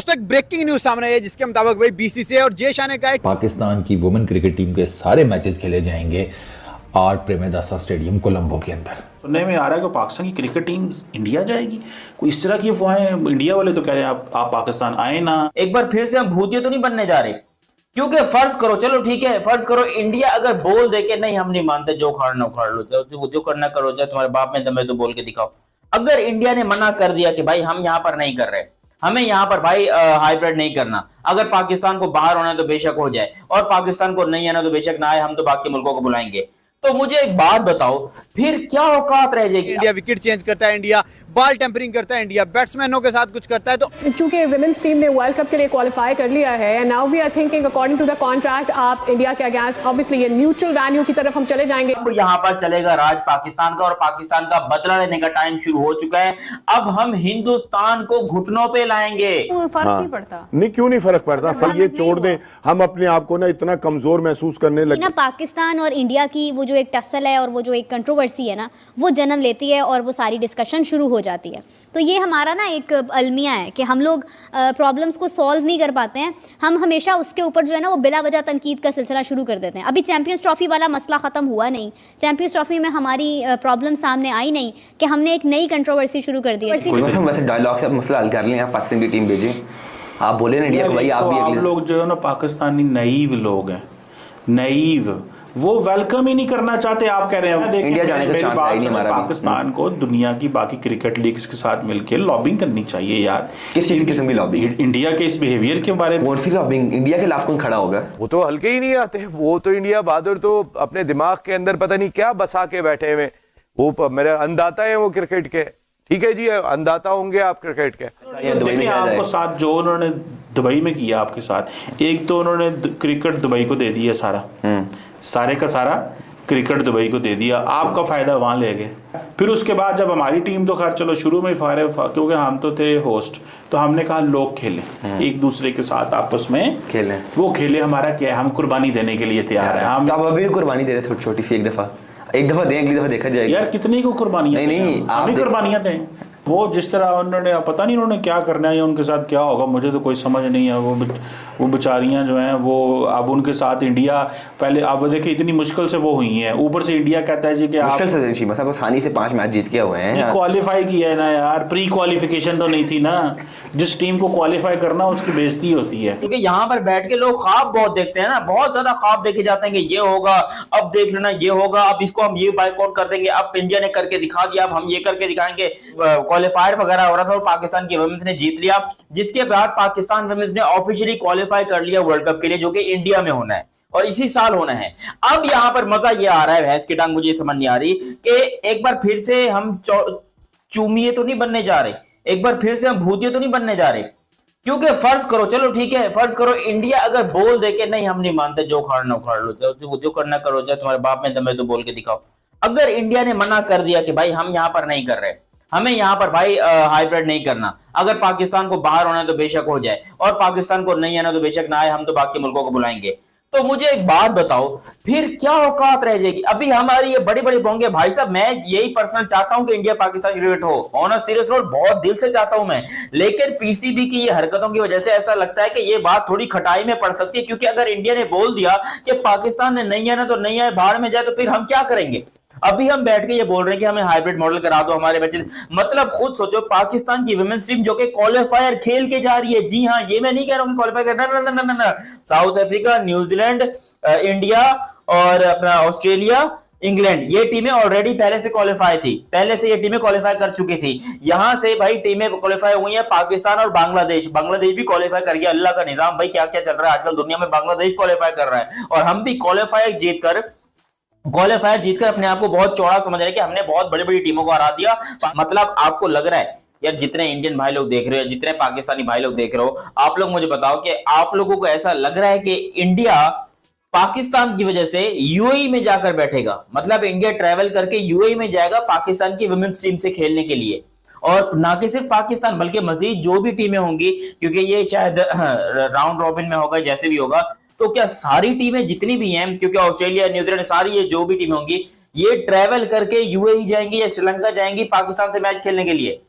दोस्तों एक breaking news सामने आई है जिसके मुताबिक भाई बीसीसीआई और जय शाह ने कहा पाकिस्तान की वुमेन क्रिकेट टीम के सारे मैचेस खेले जाएंगे आर प्रेमदासा स्टेडियम कोलंबो के अंदर। सुनने में आ रहा है कि पाकिस्तान की क्रिकेट टीम इंडिया जाएगी। कोई इस तरह की अफवाहें, इंडिया वाले तो कह रहे हैं आप पाकिस्तान आए ना। एक बार फिर से हम भूतिया तो नहीं बनने जा रहे, क्योंकि फर्ज करो, चलो ठीक है, फर्ज करो इंडिया अगर बोल दे के नहीं हम नहीं मानते, जो उखाड़ना उखाड़ लो, जो करना करो, जो तुम्हारे बाप में दम है तो बोल के दिखाओ। अगर इंडिया ने मना कर दिया कि भाई हम यहाँ पर नहीं कर रहे, हमें यहाँ पर भाई हाइब्रिड नहीं करना, अगर पाकिस्तान को बाहर होना है तो बेशक हो जाए और पाकिस्तान को नहीं आना तो बेशक ना आए, हम तो बाकी मुल्कों को बुलाएंगे, तो मुझे एक बात बताओ फिर क्या औकात रह जाएगी। इंडिया विकेट चेंज करता है, इंडिया बॉल टेम्परिंग करता है, इंडिया बैट्समैनों के साथ कुछ करता है। तो चूंकि विमेंस टीम ने वर्ल्ड कप के लिए क्वालिफाई कर लिया है and now we are thinking according to the contract आप इंडिया के अगेंस्ट ऑब्वियसली ये न्यूट्रल वैन्यू की तरफ हम चले जाएंगे। अब यहाँ पर चलेगा राज पाकिस्तान का और पाकिस्तान का बदला लेने का टाइम शुरू हो चुका है। अब हम हिंदुस्तान को घुटनों पे लाएंगे। फर्क नहीं पड़ता। नहीं, क्यों नहीं फर्क पड़ता सर, ये छोड़ दें, हम अपने आप को ना इतना कमजोर महसूस करने लगे ना। पाकिस्तान और इंडिया की वो जो एक टसल है और वो जो एक कंट्रोवर्सी है ना, वो जन्म लेती है और वो सारी डिस्कशन शुरू हो जाती है। तो ये हमारा ना एक अलमिया है कि हम लोग प्रॉब्लम्स को सॉल्व नहीं कर पाते हैं, हम हमेशा उसके ऊपर जो है ना वो बिला वजह तनकीद का सिलसिला शुरू कर देते हैं। अभी चैंपियंस ट्रॉफी वाला मसला ख़त्म हुआ नहीं, चैंपियंस ट्रॉफी में हमारी प्रॉब्लम सामने आई नहीं कि हमने एक नई कंट्रोवर्सी शुरू कर दी है। वैसे डायलॉग से मसला हल कर लें, आप पाकिस्तान की टीम भेजें, आप बोले ना इंडिया को भाई आप भी आप लोग जो है ना पाकिस्तानी नईव लोग हैं, नईव, वो वेलकम ही नहीं करना चाहते। आप कह रहे हैं इंडिया जाने का चांस है नहीं हमारा। पाकिस्तान को दुनिया की बाकी क्रिकेट लीग्स के साथ मिलकर लॉबिंग करनी चाहिए यार। किस चीज किस्म की लॉबिंग? इंडिया के इस बिहेवियर के बारे में। कौन सी लॉबिंग? इंडिया के खिलाफ कौन खड़ा होगा? वो तो हल्के ही नहीं आते, वो तो इंडिया बहादुर तो अपने दिमाग के अंदर पता नहीं क्या बसा के बैठे हुए। वो मेरे अंदाता है वो क्रिकेट के, ठीक है जी, अंदाता होंगे आप क्रिकेट के। देखिए आपको साथ जो उन्होंने दुबई में किया आपके साथ, एक तो उन्होंने क्रिकेट दुबई को दे दिया सारा, सारे का सारा क्रिकेट दुबई को दे दिया, आपका फायदा वहां ले गए। फिर उसके बाद जब हमारी टीम तो खैर चलो शुरू में क्योंकि हम तो थे होस्ट, तो हमने कहा लोग खेलें एक दूसरे के साथ आपस में खेलें, वो खेले, हमारा क्या है, हम कुर्बानी देने के लिए तैयार है। हम अभी कुर्बानी दे रहे छोटी छोटी सी, एक दफा दें, अगली दफा देखा जाएगा यार कितनी को कुर्बानियां। नहीं आप भी कुर्बानियां दें। वो जिस तरह उन्होंने, पता नहीं उन्होंने क्या करना है या उनके साथ क्या होगा, मुझे तो कोई समझ नहीं है। वो बेचारियां जो हैं वो अब उनके साथ इंडिया पहले, अब वो देखिए इतनी मुश्किल से वो हुई हैं, ऊपर से इंडिया कहता है जी कि मुश्किल से मतलब आसानी से 5 मैच जीत के हुए हैं, क्वालिफाई किया है ना यार, प्री क्वालिफिकेशन तो नहीं थी ना। जिस टीम को क्वालिफाई करना उसकी बेइज्जती होती है। क्योंकि यहाँ पर बैठ के लोग ख्वाब बहुत देखते हैं ना, बहुत ज्यादा ख्वाब देखे जाते हैं कि ये होगा, अब देख लेना ये होगा, अब इसको हम ये बायकॉट कर देंगे, अब इंडिया ने करके दिखा दिया, अब हम ये करके दिखाएंगे। क्वालिफायर वगैरह हो रहा था और पाकिस्तान की वुमेन्स ने जीत लिया, जिसके बाद पाकिस्तान वुमेन्स ने ऑफिशियली क्वालिफाई कर लिया वर्ल्ड कप के लिए, जो कि इंडिया में होना है और इसी साल होना है। अब यहां पर मजा ये आ रहा है, भैंस की टांग मुझे समझ नहीं आ रही कि एक बार फिर से हम चूमिए तो नहीं बनने जा रहे, एक बार फिर से हम भूतिए तो नहीं बनने जा रहे। क्योंकि फर्ज करो, चलो ठीक है, फर्ज करो इंडिया अगर बोल दे के नहीं हम नहीं मानते, जो उखाड़ना उखाड़ लो, जो करना करो, जो तुम्हारे बाप में दम है तो बोल के दिखाओ। अगर इंडिया ने मना कर दिया कि भाई हम यहाँ पर नहीं कर रहे, हमें यहाँ पर भाई हाइब्रिड नहीं करना, अगर पाकिस्तान को बाहर होना है तो बेशक हो जाए और पाकिस्तान को नहीं आना तो बेशक ना आए, हम तो बाकी मुल्कों को बुलाएंगे, तो मुझे एक बात बताओ फिर क्या औकात रह जाएगी। अभी हमारी ये बड़ी बड़ी बोंगे, भाई साहब मैं यही पर्सनल चाहता हूं कि इंडिया पाकिस्तान क्रिकेट हो, ऑन अ सीरियस नोट, बहुत दिल से चाहता हूं मैं, लेकिन पीसीबी की ये हरकतों की वजह से ऐसा लगता है कि ये बात थोड़ी खटाई में पड़ सकती है। क्योंकि अगर इंडिया ने बोल दिया कि पाकिस्तान ने नहीं आना तो नहीं आए, बाहर में जाए, तो फिर हम क्या करेंगे। अभी हम बैठ के ये बोल रहे हैं कि हमें हाइब्रिड मॉडल करा दो हमारे मैचेस, मतलब खुद सोचो पाकिस्तान की वुमेन्स टीम जो कि क्वालिफायर खेल के जा रही है, जी हां, ये मैं नहीं कह रहा हूं क्वालिफाई करना, ना, साउथ अफ्रीका, न्यूजीलैंड, इंडिया और अपना ऑस्ट्रेलिया, इंग्लैंड, ये टीमें ऑलरेडी पहले से क्वालिफाई थी, पहले से ये टीमें क्वालिफाई कर चुकी थी। यहां से भाई टीमें क्वालिफाई हुई हैं पाकिस्तान और बांग्लादेश भी क्वालिफाई कर गया। अल्लाह का निजाम भाई, क्या क्या चल रहा है आजकल दुनिया में, बांग्लादेश क्वालिफाई कर रहा है और हम भी क्वालिफायर जीतकर अपने आप को बहुत चौड़ा समझ रहे हैं कि हमने बहुत बड़ी बड़ी टीमों को हरा दिया। मतलब आपको लग रहा है यार, जितने इंडियन भाई लोग देख रहे हो, जितने पाकिस्तानी भाई लोग देख रहे हो, आप लोग मुझे बताओ कि आप लोगों को ऐसा लग रहा है कि इंडिया पाकिस्तान की वजह से यूएई में जाकर बैठेगा, मतलब इंडिया ट्रैवल करके यूएई में जाएगा पाकिस्तान की वुमेन्स टीम से खेलने के लिए, और ना कि सिर्फ पाकिस्तान बल्कि मजीद जो भी टीमें होंगी, क्योंकि ये शायद राउंड रॉबिन में होगा, जैसे भी होगा, तो क्या सारी टीमें जितनी भी हैं, क्योंकि ऑस्ट्रेलिया, न्यूजीलैंड, सारी ये जो भी टीमें होंगी, ये ट्रैवल करके यूएई जाएंगी या श्रीलंका जाएंगी पाकिस्तान से मैच खेलने के लिए।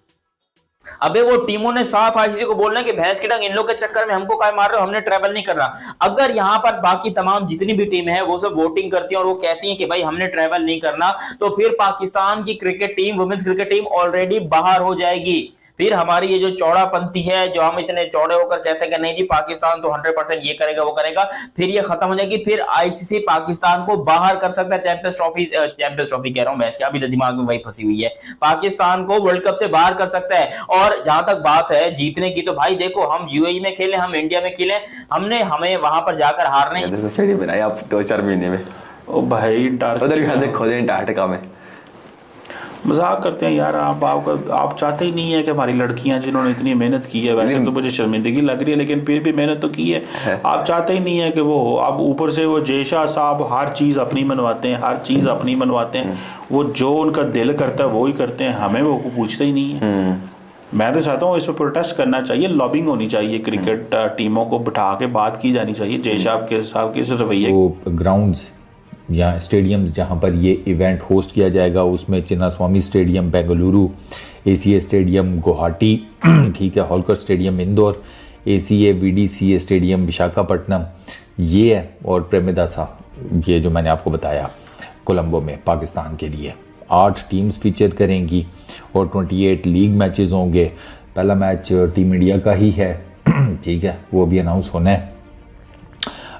अबे वो टीमों ने साफ आईसीसी को बोलना है कि भैंस की टंग इन लोग के चक्कर में हमको काय मार रहे हो, हमने ट्रैवल नहीं करना। अगर यहाँ पर बाकी तमाम जितनी भी टीमें हैं वो सब वोटिंग करती हैं और वो कहती हैं कि भाई हमने ट्रैवल नहीं करना, तो फिर पाकिस्तान की cricket team, women's cricket team already बाहर हो जाएगी। फिर हमारी ये जो चौड़ापंथी है, जो हम इतने चौड़े होकर कहते हैं कि नहीं जी पाकिस्तान तो 100% ये करेगा वो करेगा, फिर ये खत्म हो जाएगी। फिर आईसीसी पाकिस्तान को बाहर कर सकता है चैंपियंस ट्रॉफी कह रहा हूं, मैं अभी तो दिमाग में वही फंसी हुई है, पाकिस्तान को वर्ल्ड कप से बाहर कर सकता है। और जहां तक बात है जीतने की, तो भाई देखो हम यूएई में खेले, हम इंडिया में खेले, हमें वहां पर जाकर हारने स्टेडियम बनाया आप 2-4 महीने में। ओ भाई उधर भी खोदे अंटार्कटिका में। मजाक करते हैं यार आप चाहते ही नहीं है कि हमारी लड़कियां जिन्होंने इतनी मेहनत की है, वैसे तो मुझे शर्मिंदगी लग रही है लेकिन फिर भी मेहनत तो की है, आप चाहते ही नहीं है कि वो अब ऊपर से वो जयशाह साहब हर चीज़ अपनी मनवाते हैं, हर चीज़ अपनी मनवाते हैं, वो जो उनका दिल करता है वो ही करते हैं, हमें वो पूछते ही नहीं है। मैं तो चाहता हूँ इस पर प्रोटेस्ट करना चाहिए, लॉबिंग होनी चाहिए, क्रिकेट टीमों को बिठा के बात की जानी चाहिए जयशाह के साहब के इस रवैये। ग्राउंड्स या स्टेडियम्स जहाँ पर ये इवेंट होस्ट किया जाएगा, उसमें Chinnaswamy stadium Bengaluru, ACA stadium Guwahati, ठीक है, Holkar stadium Indore, ACA VDCA stadium Visakhapatnam, ये है, और प्रेमदासा ये जो मैंने आपको बताया कोलंबो में पाकिस्तान के लिए 8 टीम्स फीचर करेंगी और 28 लीग मैचेस होंगे। पहला मैच टीम इंडिया का ही है, ठीक है, वो भी अनाउंस होना है।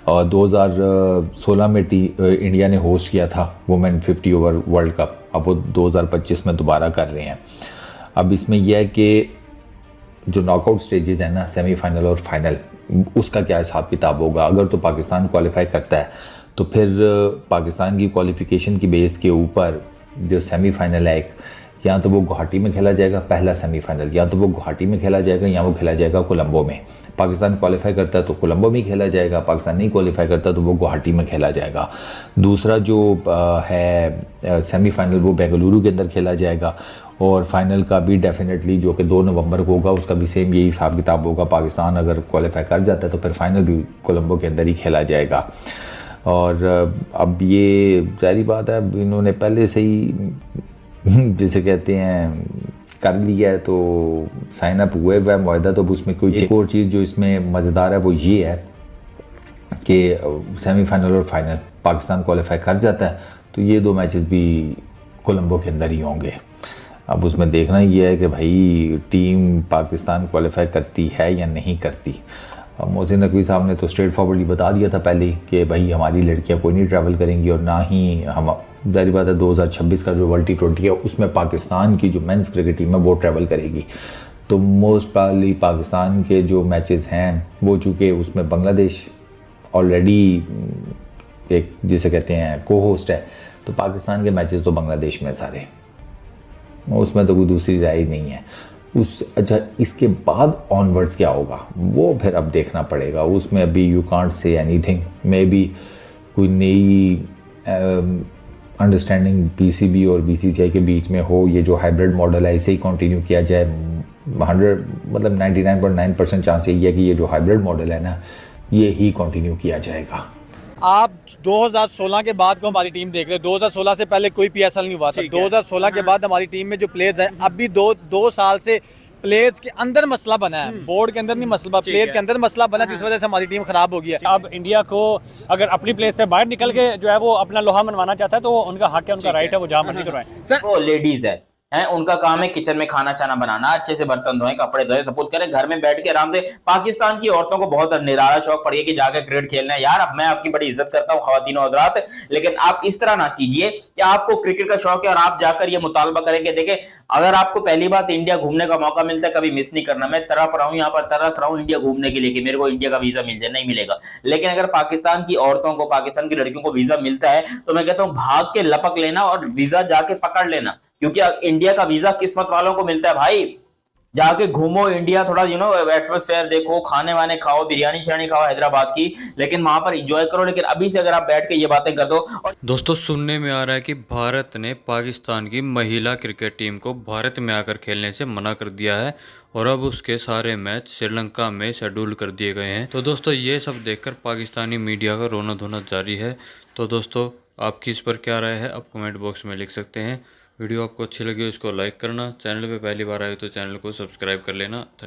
और 2016 में इंडिया ने होस्ट किया था वुमेन 50 ओवर वर्ल्ड कप, अब वो 2025 में दोबारा कर रहे हैं। अब इसमें यह है कि जो नॉकआउट स्टेजेस हैं ना, सेमीफाइनल और फाइनल, उसका क्या हिसाब किताब होगा। अगर तो पाकिस्तान क्वालिफाई करता है तो फिर पाकिस्तान की क्वालिफिकेशन की बेस के ऊपर जो सेमीफाइनल है, या तो वो गुवाहाटी में खेला जाएगा पहला सेमीफाइनल, या तो वो गुवाहाटी में खेला जाएगा या वो खेला जाएगा कोलंबो में। पाकिस्तान क्वालिफाई करता है तो कोलंबो में खेला जाएगा, पाकिस्तान नहीं क्वालिफाई करता तो वो गुवाहाटी में खेला जाएगा। दूसरा जो है सेमीफाइनल वो बेंगलुरु के अंदर खेला जाएगा, और फाइनल का भी डेफिनेटली जो कि 2 नवंबर को होगा उसका भी सेम यही हिसाब किताब होगा। पाकिस्तान अगर क्वालिफाई कर जाता है तो फिर फाइनल भी कोलंबो के अंदर ही खेला जाएगा। और अब ये जारी बात है, इन्होंने पहले से ही जिसे कहते हैं कर लिया है, तो साइन अप हुए हुआ है मुआहदा। तो उसमें कोई एक और चीज़ जो इसमें मज़ेदार है वो ये है कि सेमीफाइनल और फाइनल पाकिस्तान क्वालिफाई कर जाता है तो ये 2 मैचेस भी कोलंबो के अंदर ही होंगे। अब उसमें देखना ये है कि भाई टीम पाकिस्तान क्वालिफाई करती है या नहीं करती। अब मोहसिन नकवी साहब ने तो स्ट्रेट फॉरवर्डली बता दिया था पहले कि भाई हमारी लड़कियां कोई नहीं ट्रैवल करेंगी, और ना ही हम, जारी बात है 2026 का जो वर्ल्ड T20 है उसमें पाकिस्तान की जो मेंस क्रिकेट टीम है वो ट्रैवल करेगी। तो मोस्ट प्रोबेबली पाकिस्तान के जो मैचेस हैं वो चूँकि उसमें बांग्लादेश ऑलरेडी एक जिसे कहते हैं को होस्ट है, तो पाकिस्तान के मैचेस तो बांग्लादेश में सारे, उसमें तो कोई दूसरी राय नहीं है। अच्छा, इसके बाद ऑनवर्ड्स क्या होगा वो फिर अब देखना पड़ेगा। उसमें अभी you can't say anything, may be कोई नई अंडरस्टैंडिंग PCB और BCCI के बीच में हो, ये जो हाइब्रिड मॉडल है इसे ही कंटिन्यू किया जाए। 99.9% चांस यही है कि ये जो हाइब्रिड मॉडल है ना ये ही कंटिन्यू किया जाएगा। आप 2016 के बाद को हमारी टीम देख रहे हैं, 2016 से पहले कोई PSL नहीं हुआ था। 2016 के बाद हमारी टीम में जो प्लेयर्स हैं, अभी दो साल से प्लेयर्स के अंदर मसला बना है, बोर्ड के अंदर नहीं मसला, प्लेयर के अंदर मसला बना, जिस वजह से हमारी टीम खराब हो गई है। अब इंडिया को अगर अपनी प्लेस से बाहर निकल के जो है वो अपना लोहा मनवाना चाहता है तो उनका हक है, उनका राइट है, वो जहाँ मर्जी करवाएं। वो लेडीज है, उनका काम है किचन में खाना छाना बनाना, अच्छे से बर्तन धोएं, कपड़े धोएं, सपोर्ट करें, घर में बैठ के आराम से। पाकिस्तान की औरतों को बहुत निराला शौक पड़ी है कि जाकर क्रिकेट खेलना है। यार अब मैं आपकी बड़ी इज्जत करता हूँ ख्वातीन और हज़रात, लेकिन आप इस तरह ना कीजिए कि आपको क्रिकेट का शौक है और आप जाकर ये मुतालबा करेंगे। देखें, अगर आपको पहली बात इंडिया घूमने का मौका मिलता है, कभी मिस नहीं करना। मैं तरफ रहा हूँ यहाँ पर, तरस रहा हूँ इंडिया घूमने के लिए कि मेरे को इंडिया का वीजा मिल जाए, नहीं मिलेगा। लेकिन अगर पाकिस्तान की औरतों को, पाकिस्तान की लड़कियों को वीजा मिलता है तो मैं कहता हूँ भाग के लपक लेना और वीजा जाके पकड़ लेना, क्योंकि इंडिया का वीजा किस्मत वालों को मिलता है। भाई जाके घूमो इंडिया, थोड़ा एटमॉस्फेयर देखो, खाने वाने खाओ, बिरयानी शिरयानी खाओ हैदराबाद की, लेकिन वहां पर एंजॉय करो। लेकिन अभी से अगर आप बैठ के ये बातें कर दो। और दोस्तों सुनने में आ रहा है कि भारत ने पाकिस्तान की महिला क्रिकेट टीम को भारत में आकर खेलने से मना कर दिया है और अब उसके सारे मैच श्रीलंका में शेड्यूल कर दिए गए हैं। तो दोस्तों ये सब देखकर पाकिस्तानी मीडिया का रोना धोना जारी है। तो दोस्तों आपकी इस पर क्या राय है आप कमेंट बॉक्स में लिख सकते हैं। वीडियो आपको अच्छी लगी हो इसको लाइक करना, चैनल पे पहली बार आए तो चैनल को सब्सक्राइब कर लेना। धन्यवाद।